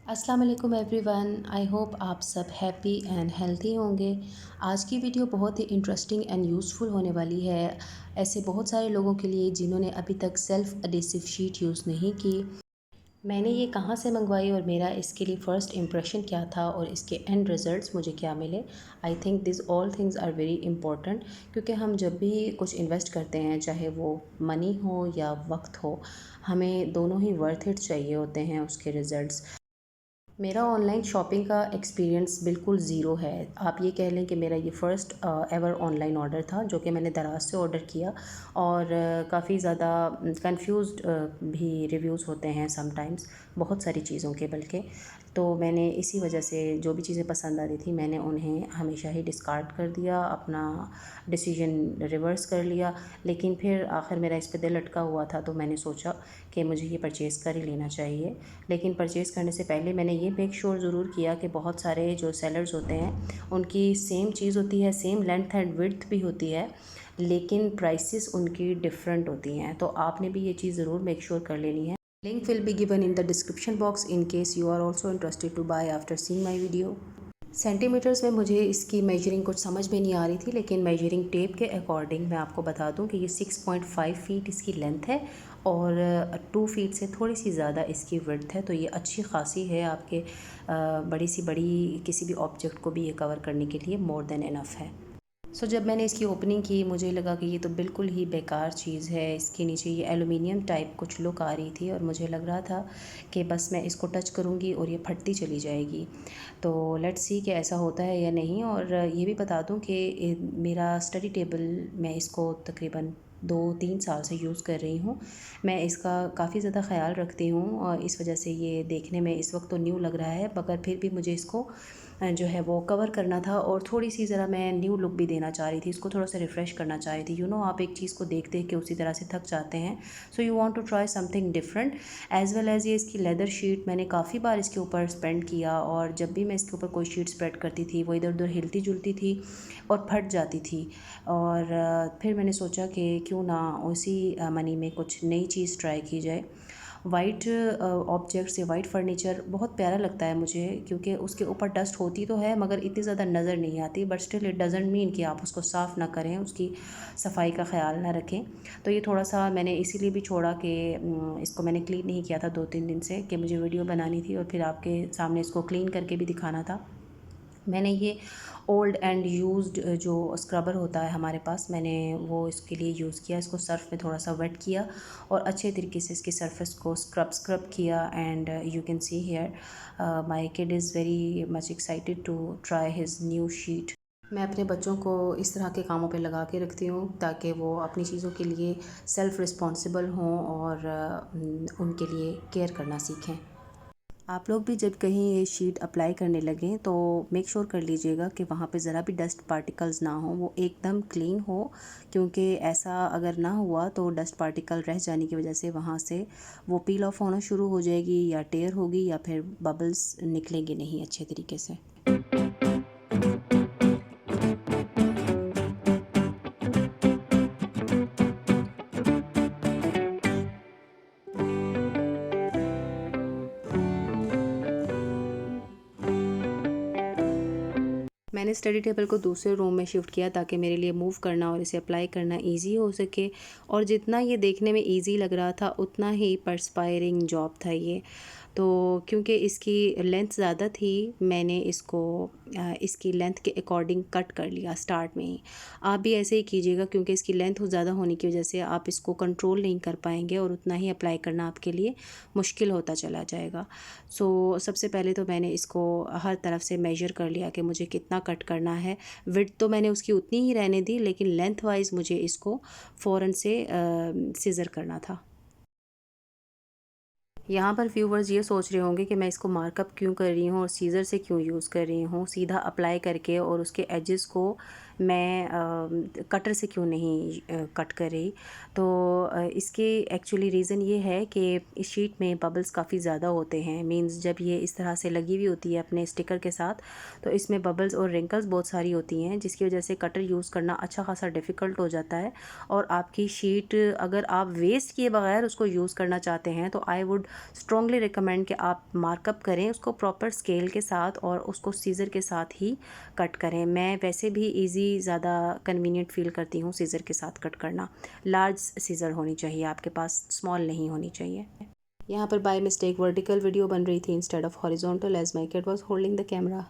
अस्सलाम वालेकुम everyone. I hope आप सब हैप्पी एंड हेल्थी होंगे। आज की वीडियो बहुत ही इंटरेस्टिंग एंड यूज़फुल होने वाली है ऐसे बहुत सारे लोगों के लिए जिन्होंने अभी तक सेल्फ़ एडेसिव शीट यूज़ नहीं की। मैंने ये कहाँ से मंगवाई और मेरा इसके लिए फ़र्स्ट इम्प्रेशन क्या था और इसके एंड रिज़ल्ट्स मुझे क्या मिले। I think this all things are very important, क्योंकि हम जब भी कुछ इन्वेस्ट करते हैं, चाहे वो मनी हो या वक्त हो, हमें दोनों ही वर्थ इट चाहिए होते हैं उसके रिज़ल्ट्स। मेरा ऑनलाइन शॉपिंग का एक्सपीरियंस बिल्कुल ज़ीरो है। आप ये कह लें कि मेरा ये फ़र्स्ट एवर ऑनलाइन ऑर्डर था जो कि मैंने दराज से ऑर्डर किया। और काफ़ी ज़्यादा कंफ्यूज्ड भी रिव्यूज़ होते हैं समटाइम्स, बहुत सारी चीज़ों के बल्कि। तो मैंने इसी वजह से जो भी चीज़ें पसंद आ रही थी मैंने उन्हें हमेशा ही डिस्कार्ड कर दिया, अपना डिसीजन रिवर्स कर लिया। लेकिन फिर आखिर मेरा इस पे दिल अटका हुआ था, तो मैंने सोचा कि मुझे ये परचेज़ कर ही लेना चाहिए। लेकिन परचेज़ करने से पहले मैंने ये मेक श्योर ज़रूर किया कि बहुत सारे जो सेलर्स होते हैं उनकी सेम चीज़ होती है, सेम लेंथ एंड विड्थ भी होती है, लेकिन प्राइसेस उनकी डिफरेंट होती हैं। तो आपने भी ये चीज़ ज़रूर मेक श्योर कर लेनी है। Link will be given in the description box in case you are also interested to buy after seeing my video. Centimeters में मुझे इसकी मेजरिंग कुछ समझ में नहीं आ रही थी, लेकिन मेजरिंग टेप के अकॉर्डिंग मैं आपको बता दूं कि ये 6.5 फीट इसकी लेंथ है और 2 फीट से थोड़ी सी ज़्यादा इसकी विड्थ है। तो ये अच्छी खासी है, आपके बड़ी किसी भी ऑब्जेक्ट को भी ये कवर करने के लिए मोर देन इनफ है। जब मैंने इसकी ओपनिंग की मुझे लगा कि ये तो बिल्कुल ही बेकार चीज़ है। इसके नीचे ये एलुमिनियम टाइप कुछ लुक आ रही थी और मुझे लग रहा था कि बस मैं इसको टच करूँगी और ये फटती चली जाएगी। तो लेट्स सी कि ऐसा होता है या नहीं। और ये भी बता दूँ कि मेरा स्टडी टेबल, मैं इसको तकरीबन 2-3 साल से यूज़ कर रही हूँ। मैं इसका काफ़ी ज़्यादा ख़्याल रखती हूँ और इस वजह से ये देखने में इस वक्त तो न्यू लग रहा है, मगर फिर भी मुझे इसको जो है वो कवर करना था और थोड़ी सी ज़रा मैं न्यू लुक भी देना चाह रही थी, इसको थोड़ा सा रिफ़्रेश करना चाह रही थी। आप एक चीज़ को देख देख के उसी तरह से थक जाते हैं, so you want to try something different. As well as ये इसकी लेदर शीट मैंने काफ़ी बार इसके ऊपर स्पेंड किया और जब भी मैं इसके ऊपर कोई शीट स्प्रेड करती थी वो इधर उधर हिलती जुलती थी और फट जाती थी। और फिर मैंने सोचा कि क्यों ना उसी मनी में कुछ नई चीज़ ट्राई की जाए। वाइट ऑब्जेक्ट्स या वाइट फर्नीचर बहुत प्यारा लगता है मुझे, क्योंकि उसके ऊपर डस्ट होती तो है मगर इतनी ज़्यादा नज़र नहीं आती, but still it doesn't mean कि आप उसको साफ़ ना करें, उसकी सफाई का ख्याल ना रखें। तो ये थोड़ा सा मैंने इसीलिए भी छोड़ा कि इसको मैंने क्लीन नहीं किया था 2-3 दिन से, कि मुझे वीडियो बनानी थी और फिर आपके सामने इसको क्लीन करके भी दिखाना था। मैंने ये ओल्ड एंड यूज्ड जो स्क्रबर होता है हमारे पास, मैंने वो इसके लिए यूज़ किया। इसको सर्फ़ में थोड़ा सा वेट किया और अच्छे तरीके से इसकी सरफेस को स्क्रब किया। And you can see here my kid is very much excited to try his new sheet. मैं अपने बच्चों को इस तरह के कामों पे लगा के रखती हूँ ताकि वो अपनी चीज़ों के लिए सेल्फ़ रिस्पॉन्सिबल हों और उनके लिए केयर करना सीखें। आप लोग भी जब कहीं ये शीट अप्लाई करने लगें तो मेक श्योर कर लीजिएगा कि वहाँ पे ज़रा भी डस्ट पार्टिकल्स ना हो, वो एकदम क्लीन हो, क्योंकि ऐसा अगर ना हुआ तो डस्ट पार्टिकल रह जाने की वजह से वहाँ से वो पील ऑफ होना शुरू हो जाएगी या टेयर होगी या फिर बबल्स निकलेंगे नहीं अच्छे तरीके से। मैंने स्टडी टेबल को दूसरे रूम में शिफ्ट किया ताकि मेरे लिए मूव करना और इसे अप्लाई करना इजी हो सके। और जितना ये देखने में इजी लग रहा था उतना ही परस्पायरिंग जॉब था ये। तो क्योंकि इसकी लेंथ ज़्यादा थी, मैंने इसको इसकी लेंथ के अकॉर्डिंग कट कर लिया स्टार्ट में ही। आप भी ऐसे ही कीजिएगा, क्योंकि इसकी लेंथ ज़्यादा होने की वजह से आप इसको कंट्रोल नहीं कर पाएंगे और उतना ही अप्लाई करना आपके लिए मुश्किल होता चला जाएगा। सबसे पहले तो मैंने इसको हर तरफ से मेजर कर लिया कि मुझे कितना कट करना है। विड्थ तो मैंने उसकी उतनी ही रहने दी, लेकिन लेंथ वाइज मुझे इसको फ़ौरन से सीज़र करना था। यहाँ पर व्यूवर्स ये सोच रहे होंगे कि मैं इसको मार्कअप क्यों कर रही हूँ और सीज़र से क्यों यूज़ कर रही हूँ, सीधा अप्लाई करके और उसके एजेस को मैं कटर से क्यों नहीं कट कर रही। तो इसके एक्चुअली रीज़न ये है कि इस शीट में बबल्स काफ़ी ज़्यादा होते हैं। मींस जब ये इस तरह से लगी हुई होती है अपने स्टिकर के साथ, तो इसमें बबल्स और रिंकल्स बहुत सारी होती हैं, जिसकी वजह से कटर यूज़ करना अच्छा खासा डिफ़िकल्ट हो जाता है। और आपकी शीट अगर आप वेस्ट किए बगैर उसको यूज़ करना चाहते हैं तो आई वुड स्ट्रॉन्गली रिकमेंड कि आप मार्कअप करें उसको प्रॉपर स्केल के साथ और उसको सीज़र के साथ ही कट करें। मैं वैसे भी इजी ज़्यादा कन्वीनियंट फ़ील करती हूँ सीज़र के साथ कट करना। लार्ज सीज़र होनी चाहिए आपके पास, स्मॉल नहीं होनी चाहिए। यहाँ पर बाय मिस्टेक वर्टिकल वीडियो बन रही थी instead of horizontal as my kid was holding the camera.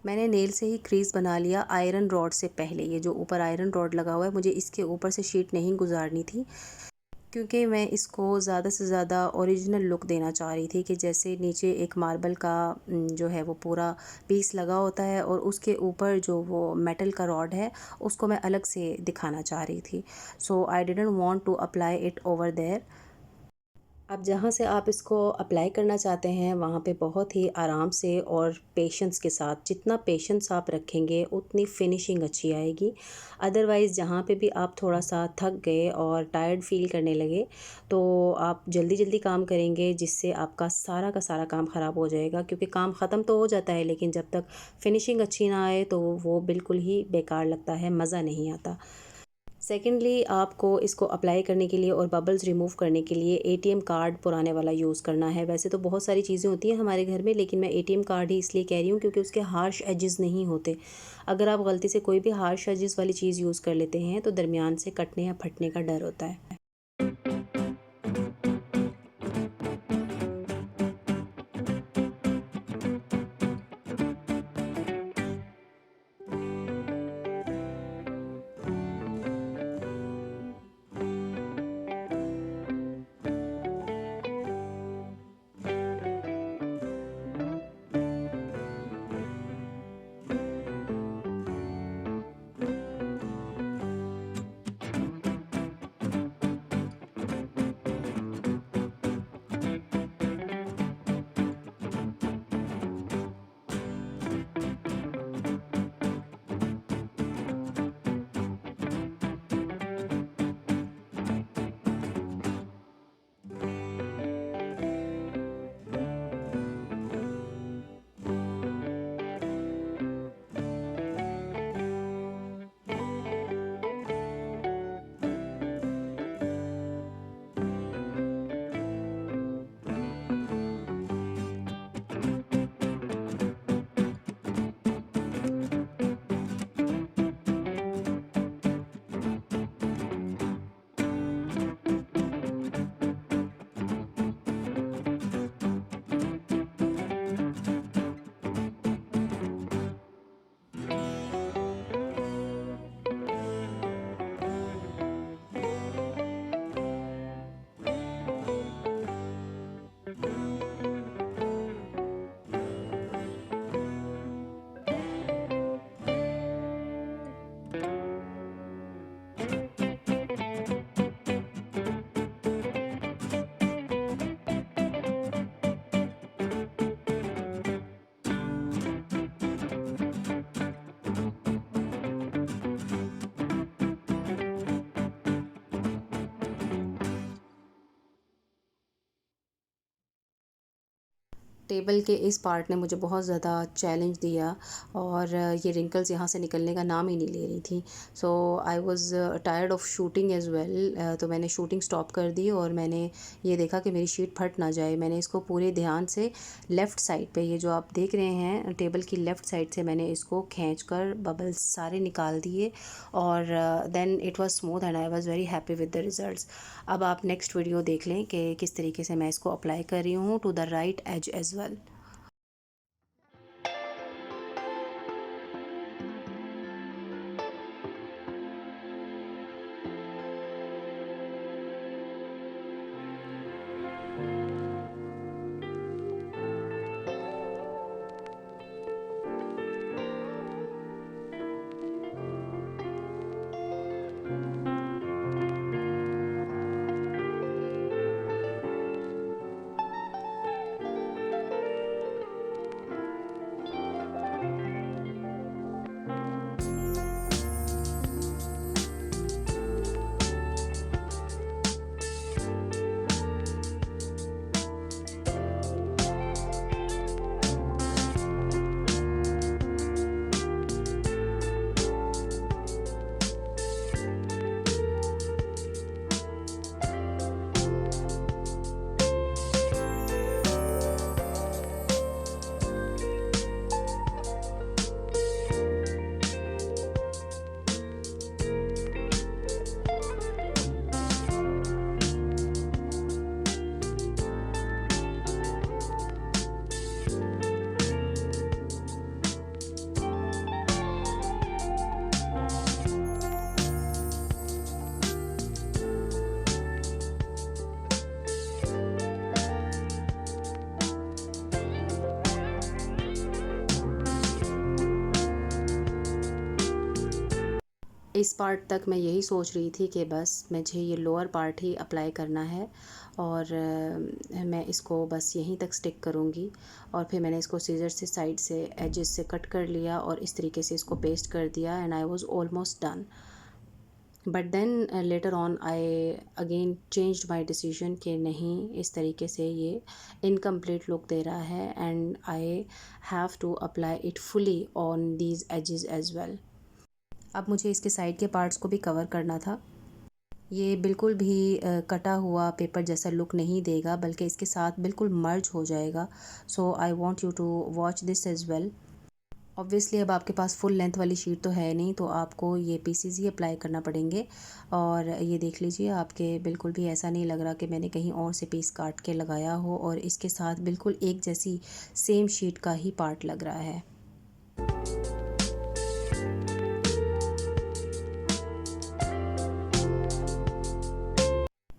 मैंने नेल से ही क्रीज़ बना लिया आयरन रॉड से पहले। ये जो ऊपर आयरन रॉड लगा हुआ है, मुझे इसके ऊपर से शीट नहीं गुजारनी थी, क्योंकि मैं इसको ज़्यादा से ज़्यादा ओरिजिनल लुक देना चाह रही थी कि जैसे नीचे एक मार्बल का जो है वो पूरा पीस लगा होता है और उसके ऊपर जो वो मेटल का रॉड है उसको मैं अलग से दिखाना चाह रही थी। So I didn't want to apply it over there. अब जहाँ से आप इसको अप्लाई करना चाहते हैं वहाँ पे बहुत ही आराम से और पेशेंस के साथ, जितना पेशेंस आप रखेंगे उतनी फिनिशिंग अच्छी आएगी। अदरवाइज़ जहाँ पे भी आप थोड़ा सा थक गए और टायर्ड फील करने लगे तो आप जल्दी जल्दी काम करेंगे, जिससे आपका सारा का सारा काम ख़राब हो जाएगा। क्योंकि काम ख़त्म तो हो जाता है लेकिन जब तक फिनिशिंग अच्छी ना आए तो वो बिल्कुल ही बेकार लगता है, मज़ा नहीं आता। सेकेंडली, आपको इसको अप्लाई करने के लिए और बबल्स रिमूव करने के लिए एटीएम कार्ड पुराने वाला यूज़ करना है। वैसे तो बहुत सारी चीज़ें होती हैं हमारे घर में, लेकिन मैं एटीएम कार्ड ही इसलिए कह रही हूँ क्योंकि उसके हार्श एजेस नहीं होते। अगर आप गलती से कोई भी हार्श एजेस वाली चीज़ यूज़ कर लेते हैं तो दरमियान से कटने या फटने का डर होता है। टेबल के इस पार्ट ने मुझे बहुत ज़्यादा चैलेंज दिया और ये रिंकल्स यहाँ से निकलने का नाम ही नहीं ले रही थी। So I was tired of shooting as well. तो मैंने शूटिंग स्टॉप कर दी और मैंने ये देखा कि मेरी शीट फट ना जाए। मैंने इसको पूरे ध्यान से लेफ़्ट साइड पे, ये जो आप देख रहे हैं टेबल की लेफ़्ट साइड से, मैंने इसको खींच कर बबल्स सारे निकाल दिए और then it was smooth and I was very happy with the results. अब आप नेक्स्ट वीडियो देख लें कि किस तरीके से मैं इसको अप्लाई कर रही हूँ to the right edge as well. इस पार्ट तक मैं यही सोच रही थी कि बस मुझे ये लोअर पार्ट ही अप्लाई करना है और मैं इसको बस यहीं तक स्टिक करूँगी। और फिर मैंने इसको सीजर से साइड से एजेस से कट कर लिया और इस तरीके से इसको पेस्ट कर दिया and I was almost done. But then later on I again changed my decision कि नहीं, इस तरीके से ये इनकम्प्लीट लुक दे रहा है and I have to apply it fully on these edges as well. अब मुझे इसके साइड के पार्ट्स को भी कवर करना था। ये बिल्कुल भी कटा हुआ पेपर जैसा लुक नहीं देगा, बल्कि इसके साथ बिल्कुल मर्ज हो जाएगा। So I want you to watch this as well. Obviously अब आपके पास फुल लेंथ वाली शीट तो है नहीं, तो आपको ये पीसीज ही अप्लाई करना पड़ेंगे। और ये देख लीजिए, आपके बिल्कुल भी ऐसा नहीं लग रहा कि मैंने कहीं और से पीस काट के लगाया हो, और इसके साथ बिल्कुल एक जैसी सेम शीट का ही पार्ट लग रहा है।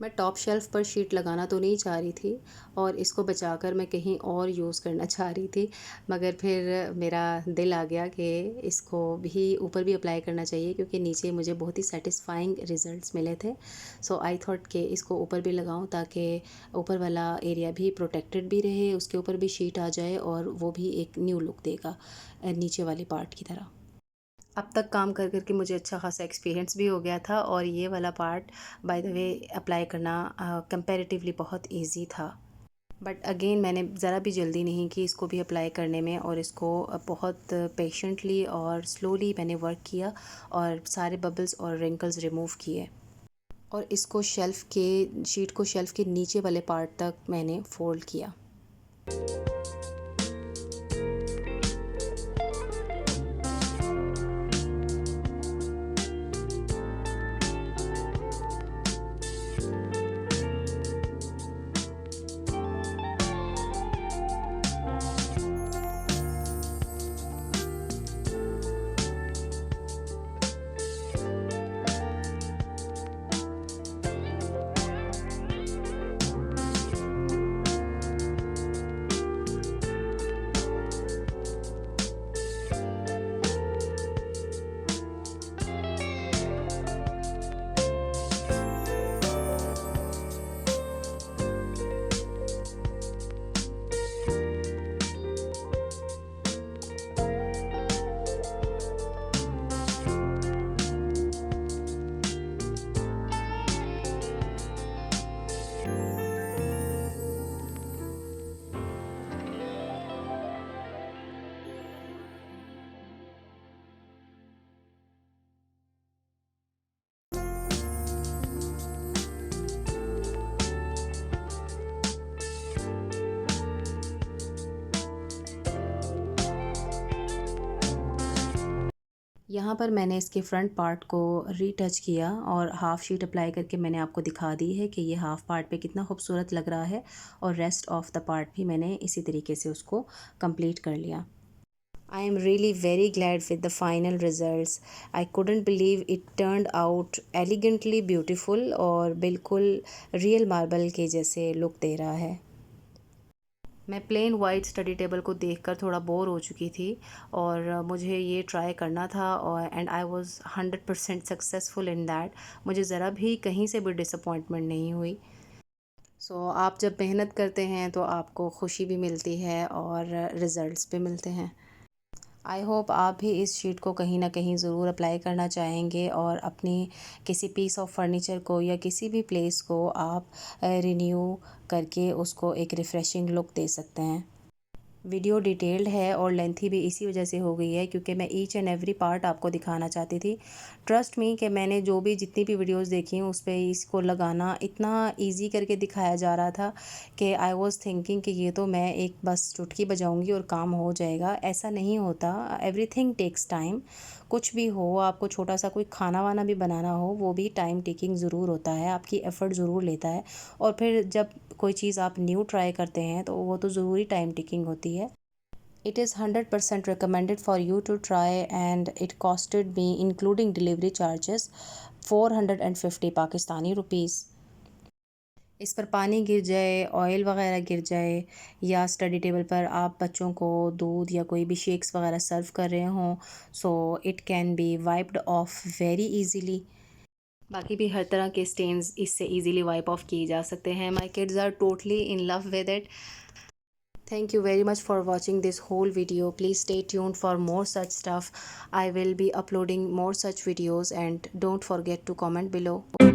मैं टॉप शेल्फ़ पर शीट लगाना तो नहीं चाह रही थी और इसको बचाकर मैं कहीं और यूज़ करना चाह रही थी, मगर फिर मेरा दिल आ गया कि इसको भी ऊपर भी अप्लाई करना चाहिए, क्योंकि नीचे मुझे बहुत ही सेटिस्फाइंग रिज़ल्ट्स मिले थे। सो आई थॉट कि इसको ऊपर भी लगाऊं ताकि ऊपर वाला एरिया भी प्रोटेक्टेड भी रहे, उसके ऊपर भी शीट आ जाए और वो भी एक न्यू लुक देगा नीचे वाली पार्ट की तरह। अब तक काम कर कर के मुझे अच्छा खासा एक्सपीरियंस भी हो गया था और ये वाला part by the way apply करना कंपैरेटिवली बहुत इजी था। बट अगेन मैंने ज़रा भी जल्दी नहीं की इसको भी अप्लाई करने में, और इसको बहुत पेशेंटली और स्लोली मैंने वर्क किया और सारे बबल्स और रिंकल्स रिमूव किए। और इसको शेल्फ़ के शीट को शेल्फ़ के नीचे वाले पार्ट तक मैंने फोल्ड किया। यहाँ पर मैंने इसके फ्रंट पार्ट को रीटच किया और हाफ़ शीट अप्लाई करके मैंने आपको दिखा दी है कि ये हाफ़ पार्ट पे कितना खूबसूरत लग रहा है, और रेस्ट ऑफ द पार्ट भी मैंने इसी तरीके से उसको कंप्लीट कर लिया। I am really very glad with the final results. I couldn't believe it turned out elegantly beautiful और बिल्कुल रियल मार्बल के जैसे लुक दे रहा है। मैं प्लेन वाइट स्टडी टेबल को देखकर थोड़ा बोर हो चुकी थी और मुझे ये ट्राई करना था, और and I was 100% successful in that. मुझे ज़रा भी कहीं से भी डिसअपॉइंटमेंट नहीं हुई। सो आप जब मेहनत करते हैं तो आपको खुशी भी मिलती है और रिज़ल्ट्स भी मिलते हैं। आई होप आप भी इस शीट को कहीं ना कहीं ज़रूर अप्लाई करना चाहेंगे और अपनी किसी पीस ऑफ फर्नीचर को या किसी भी प्लेस को आप रिन्यू करके उसको एक रिफ़्रेशिंग लुक दे सकते हैं। वीडियो डिटेल्ड है और लेंथी भी इसी वजह से हो गई है क्योंकि मैं ईच एंड एवरी पार्ट आपको दिखाना चाहती थी। ट्रस्ट मी कि मैंने जो भी जितनी भी वीडियोस देखी हैं उस पे इसको लगाना इतना इजी करके दिखाया जा रहा था कि आई वाज थिंकिंग कि ये तो मैं एक बस चुटकी बजाऊंगी और काम हो जाएगा। ऐसा नहीं होता, एवरीथिंग टेक्स टाइम। कुछ भी हो, आपको छोटा सा कोई खाना वाना भी बनाना हो, वो भी टाइम टेकिंग ज़रूर होता है, आपकी एफ़र्ट ज़रूर लेता है। और फिर जब कोई चीज़ आप न्यू ट्राई करते हैं तो वो तो ज़रूरी टाइम टेकिंग होती है। It is 100% recommended for you to try and it costed me including delivery charges 450 Pakistani rupees. इस पर पानी गिर जाए, ऑयल वगैरह गिर जाए, या स्टडी टेबल पर आप बच्चों को दूध या कोई भी शेक्स वगैरह सर्व कर रहे हों, so it can be wiped off very easily. बाकी भी हर तरह के स्टेन्स इससे इजीली वाइप ऑफ किए जा सकते हैं। My kids are totally in love with it. Thank you very much for watching this whole video. Please stay tuned for more such stuff. I will be uploading more such videos, and don't forget to comment below.